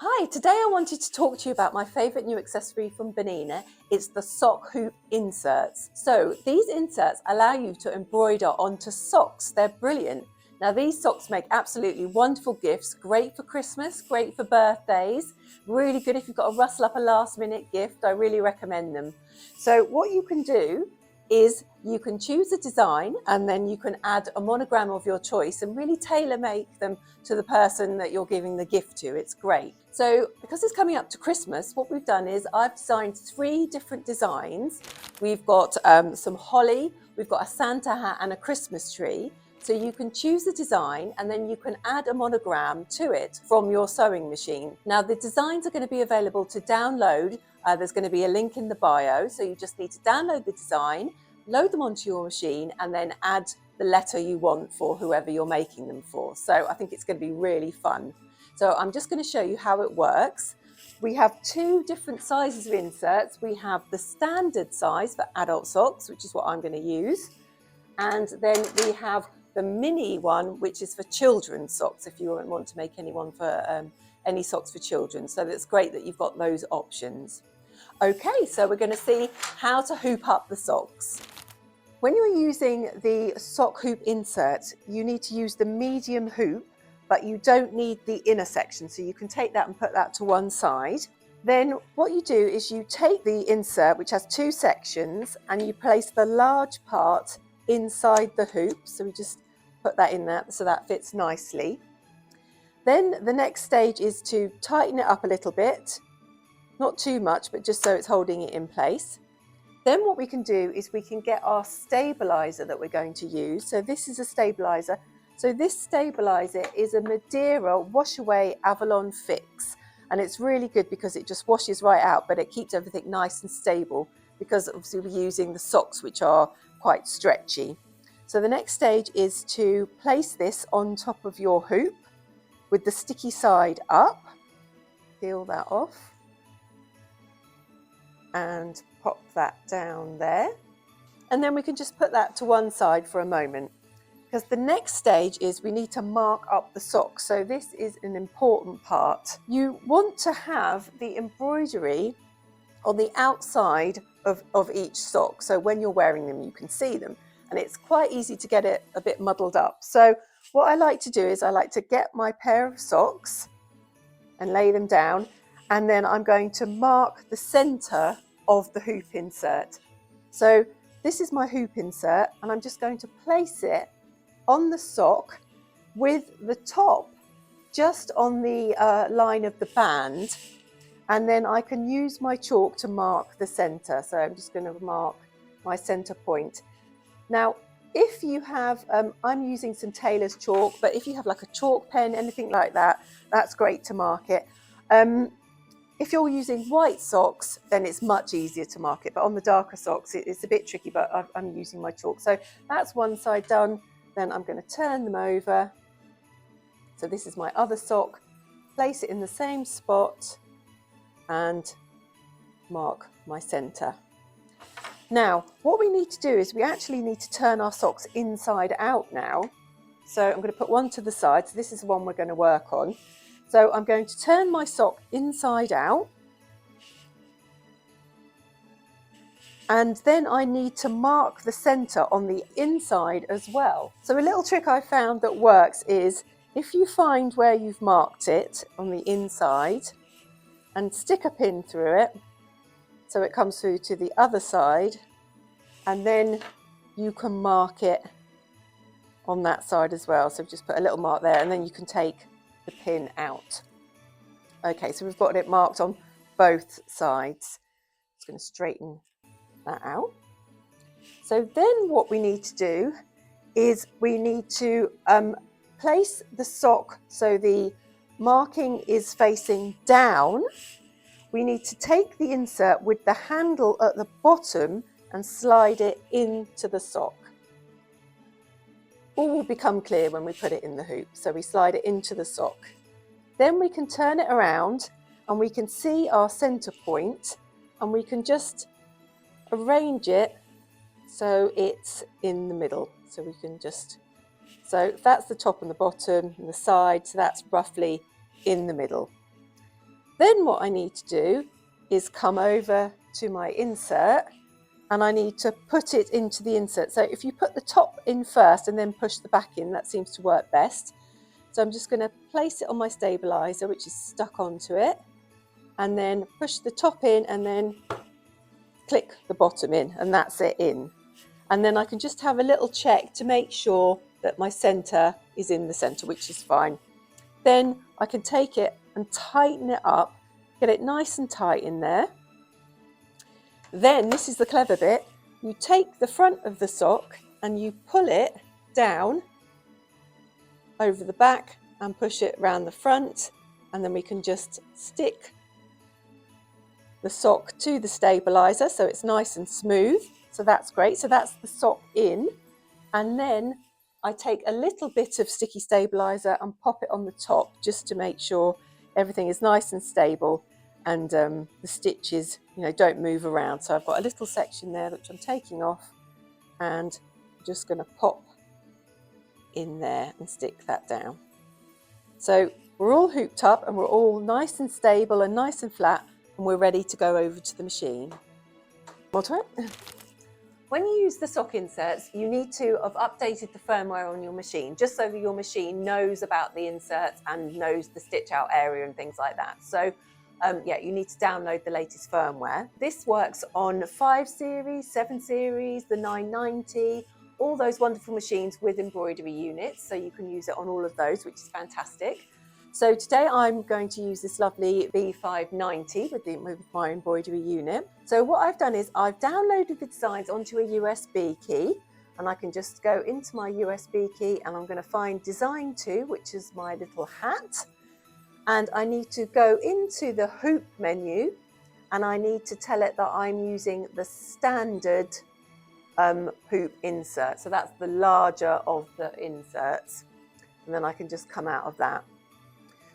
Hi, today I wanted to talk to you about my favourite new accessory from Bernina. It's the sock hoop inserts. So these inserts allow you to embroider onto socks. They're brilliant. Now these socks make absolutely wonderful gifts, great for Christmas, great for birthdays, really good if you've got to rustle up a last minute gift. I really recommend them. So what you can do is you can choose a design and then you can add a monogram of your choice and really tailor make them to the person that you're giving the gift to. It's great. So because it's coming up to Christmas, what we've done is I've designed 3 different designs. We've got some holly, we've got a Santa hat and a Christmas tree. So you can choose a design and then you can add a monogram to it from your sewing machine. Now the designs are going to be available to download. There's going to be a link in the bio. So you just need to download the design, load them onto your machine and then add the letter you want for whoever you're making them for. So I think it's going to be really fun. So I'm just going to show you how it works. We have 2 different sizes of inserts. We have the standard size for adult socks, which is what I'm going to use. And then we have the mini one, which is for children's socks, if you want to make anyone for any socks for children. So it's great that you've got those options. Okay, so we're going to see how to hoop up the socks. When you're using the sock hoop insert, you need to use the medium hoop, but you don't need the inner section. So you can take that and put that to one side. Then what you do is you take the insert, which has 2 sections, and you place the large part inside the hoop. So we just put that in there so that fits nicely. Then the next stage is to tighten it up a little bit, not too much, but just so it's holding it in place. Then what we can do is we can get our stabilizer that we're going to use. So this is a stabilizer. So this stabilizer is a Madeira Wash Away Avalon Fix. And it's really good because it just washes right out, but it keeps everything nice and stable because obviously we're using the socks, which are quite stretchy. So the next stage is to place this on top of your hoop with the sticky side up. Peel that off and pop that down there. And then we can just put that to one side for a moment, because the next stage is we need to mark up the socks. So this is an important part. You want to have the embroidery on the outside of each sock. So when you're wearing them, you can see them. And it's quite easy to get it a bit muddled up. So what I like to do is I like to get my pair of socks and lay them down. And then I'm going to mark the center of the hoop insert. So this is my hoop insert, and I'm just going to place it on the sock with the top just on the line of the band. And then I can use my chalk to mark the center. So I'm just going to mark my center point. Now, if you have, I'm using some tailor's chalk, but if you have like a chalk pen, anything like that, that's great to mark it. If you're using white socks, then it's much easier to mark it. But on the darker socks, it's a bit tricky, but I'm using my chalk. So that's one side done. Then I'm going to turn them over. So this is my other sock. Place it in the same spot and mark my center. Now, what we need to do is we actually need to turn our socks inside out now. So I'm going to put one to the side. So this is the one we're going to work on. So I'm going to turn my sock inside out. And then I need to mark the center on the inside as well. So a little trick I found that works is if you find where you've marked it on the inside and stick a pin through it, so it comes through to the other side, and then you can mark it on that side as well. So just put a little mark there and then you can take the pin out. Okay, so we've got it marked on both sides. Just going to straighten that out. So then what we need to do is we need to place the sock so the marking is facing down. We need to take the insert with the handle at the bottom and slide it into the sock. All will become clear when we put it in the hoop. So we slide it into the sock. Then we can turn it around and we can see our center point, and we can just arrange it so it's in the middle. So we can just, so that's the top and the bottom and the side, so that's roughly in the middle. Then what I need to do is come over to my insert, and I need to put it into the insert. So if you put the top in first and then push the back in, that seems to work best. So I'm just going to place it on my stabilizer, which is stuck onto it, and then push the top in and then click the bottom in, and that's it in. And then I can just have a little check to make sure that my center is in the center, which is fine. Then I can take it and tighten it up, get it nice and tight in there. Then, this is the clever bit, you take the front of the sock and you pull it down over the back and push it around the front, and then we can just stick the sock to the stabilizer so it's nice and smooth. So that's great. So that's the sock in, and then I take a little bit of sticky stabilizer and pop it on the top just to make sure everything is nice and stable, and the stitches, don't move around. So I've got a little section there which I'm taking off, and I'm just going to pop in there and stick that down. So we're all hooped up and we're all nice and stable and nice and flat, and we're ready to go over to the machine. More to it. When you use the sock inserts, you need to have updated the firmware on your machine, just so that your machine knows about the inserts and knows the stitch out area and things like that. So yeah, you need to download the latest firmware. This works on 5 series, 7 series, the 990, all those wonderful machines with embroidery units. So you can use it on all of those, which is fantastic. So today I'm going to use this lovely B590 with my embroidery unit. So what I've done is I've downloaded the designs onto a USB key, and I can just go into my USB key and I'm going to find Design 2, which is my little hat. And I need to go into the hoop menu, and I need to tell it that I'm using the standard hoop insert. So that's the larger of the inserts. And then I can just come out of that.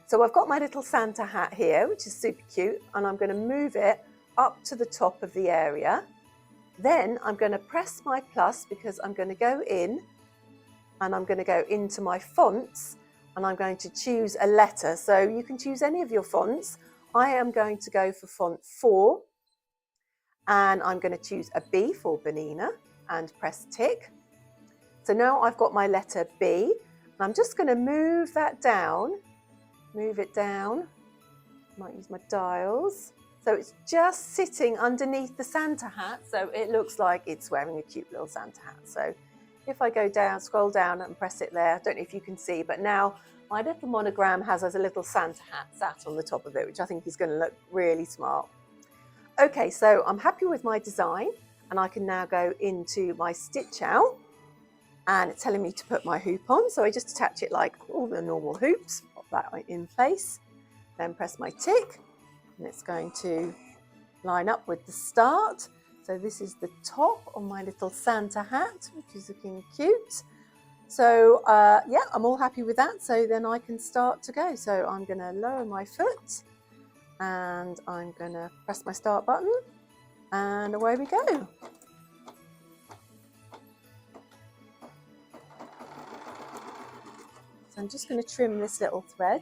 So I've got my little Santa hat here, which is super cute, and I'm going to move it up to the top of the area. Then I'm going to press my plus, because I'm going to go in and I'm going to go into my fonts, and I'm going to choose a letter. So you can choose any of your fonts. I am going to go for font 4, and I'm going to choose a B for Bernina and press tick. So now I've got my letter B, and I'm just going to move that down. Move it down, might use my dials. So it's just sitting underneath the Santa hat, so it looks like it's wearing a cute little Santa hat. So if I go down, scroll down and press it there, I don't know if you can see, but now my little monogram has a little Santa hat sat on the top of it, which I think is going to look really smart. Okay, so I'm happy with my design, and I can now go into my stitch out, and it's telling me to put my hoop on. So I just attach it like all the normal hoops. That in place, then press my tick, and it's going to line up with the start. So this is the top on my little Santa hat, which is looking cute. So yeah, I'm all happy with that. So then I can start to go. So I'm going to lower my foot, and I'm going to press my start button, and away we go. So I'm just going to trim this little thread.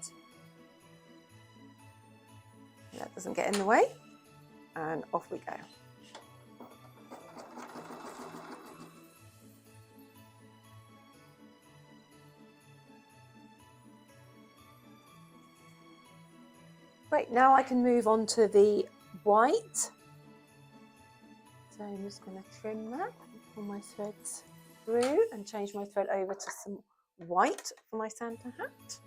That doesn't get in the way, and off we go. Great, now I can move on to the white. So I'm just going to trim that, pull my threads through and change my thread over to some white for my Santa hat.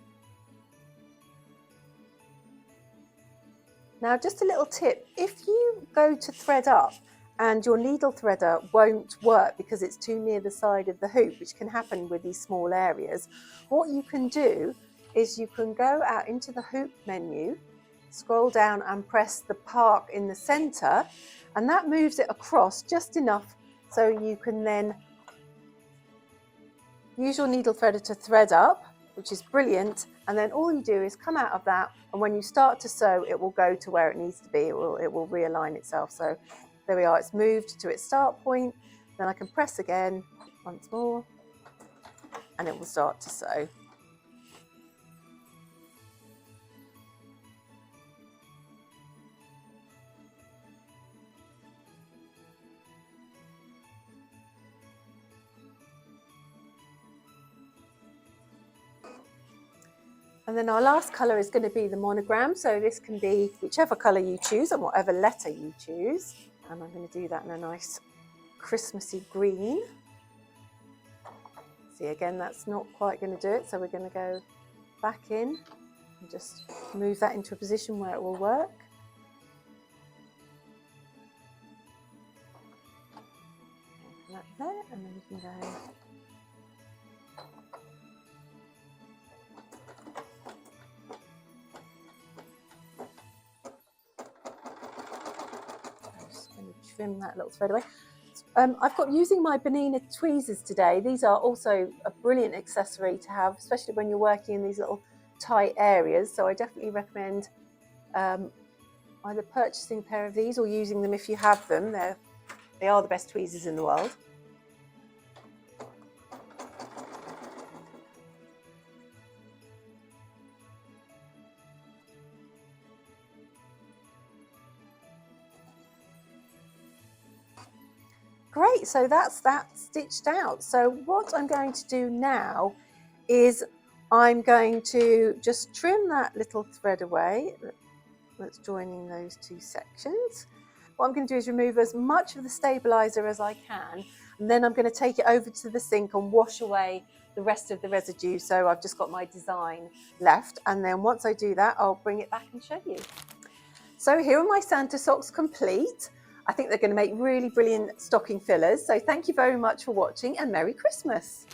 Now just a little tip, if you go to thread up and your needle threader won't work because it's too near the side of the hoop, which can happen with these small areas, what you can do is you can go out into the hoop menu, scroll down and press the park in the center, and that moves it across just enough so you can then use your needle threader to thread up, which is brilliant, and then all you do is come out of that, and when you start to sew, it will go to where it needs to be. It will realign itself. So there we are, it's moved to its start point. Then I can press again once more, and it will start to sew. And then our last colour is going to be the monogram. So this can be whichever colour you choose and whatever letter you choose. And I'm going to do that in a nice Christmassy green. See, again, that's not quite going to do it. So we're going to go back in and just move that into a position where it will work. Like there, and then we can go. I'm just going to trim that little thread away. I've got using my Bernina tweezers today. These are also a brilliant accessory to have, especially when you're working in these little tight areas. So I definitely recommend either purchasing a pair of these or using them if you have them. They are the best tweezers in the world. Great, so that's that stitched out. So what I'm going to do now is I'm going to just trim that little thread away that's joining those two sections. What I'm going to do is remove as much of the stabilizer as I can, and then I'm going to take it over to the sink and wash away the rest of the residue. So I've just got my design left, and then once I do that, I'll bring it back and show you. So here are my Santa socks complete. I think they're going to make really brilliant stocking fillers. So thank you very much for watching, and Merry Christmas.